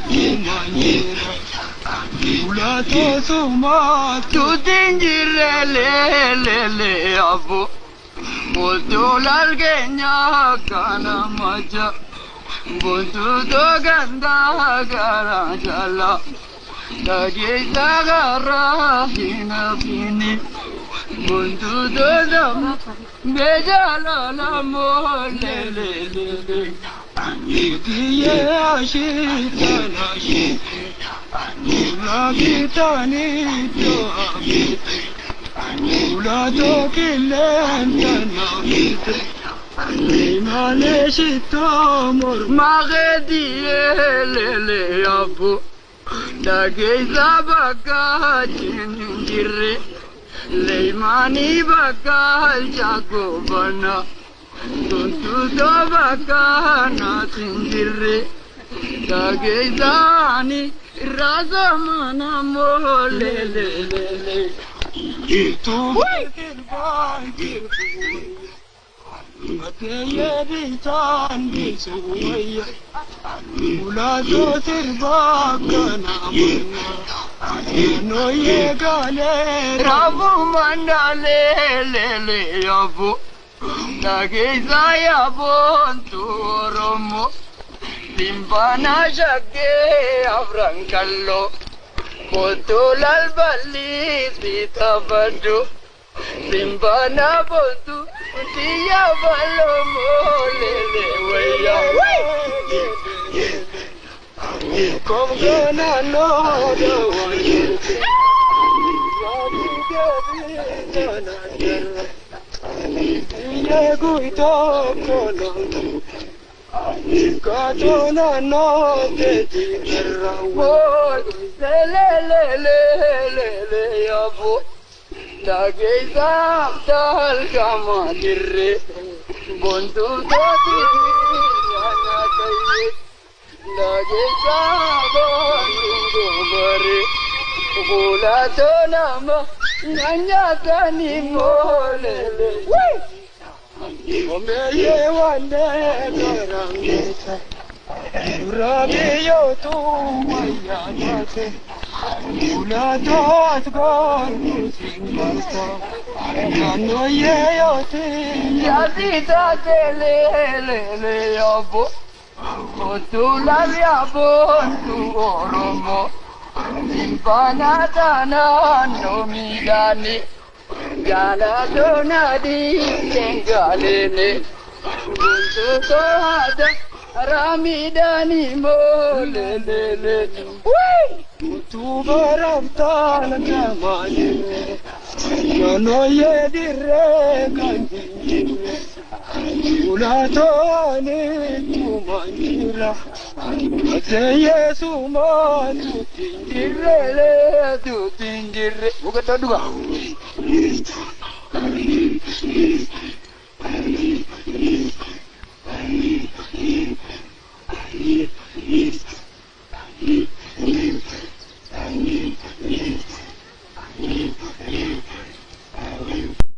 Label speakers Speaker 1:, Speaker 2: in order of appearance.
Speaker 1: manira ulato suma tu tingire le abu botu largenya kana maja botu to ganda gara jala lagi sagara hina pini botu to dam bejala la mole le Itiye ashitana shite Ulagitani to abite Ulato kilentana hite Imane shito mor Magediye lele abu Dage zabaka chinjire Leimani bakal jago bana Tuntu dobaka na sindire Dagezani razamana mole le Itu kirban kirbu Mateye bitan bisuya Ulato sirbaka na mana No ye gale Rabu mandale le yabu Nagizaya bontu romo Limpana shagge avrankallo Potulal balli sita badu Limpana bontu tiya ballo molele waya Kom gana no da wani Guido kono Katona no te tira le abu Dageza tal kama dirre Bontu toti yana kaye Dageza bontu bare Gula tonama Nanya kani molele Omeye wande karangete Urabi yo tu maya jate Ulato asgar musingata Nano ye yo ti Yasita tele yabo Otula yabo tu oromo Impana tana no midani Jala donadi tengalene Buntu tohada ramidani molele Utu baramtan kamane Yono ye dire kanjire Ulato ane tumanjira Ate yesu ma tutinjire Bukan tak dua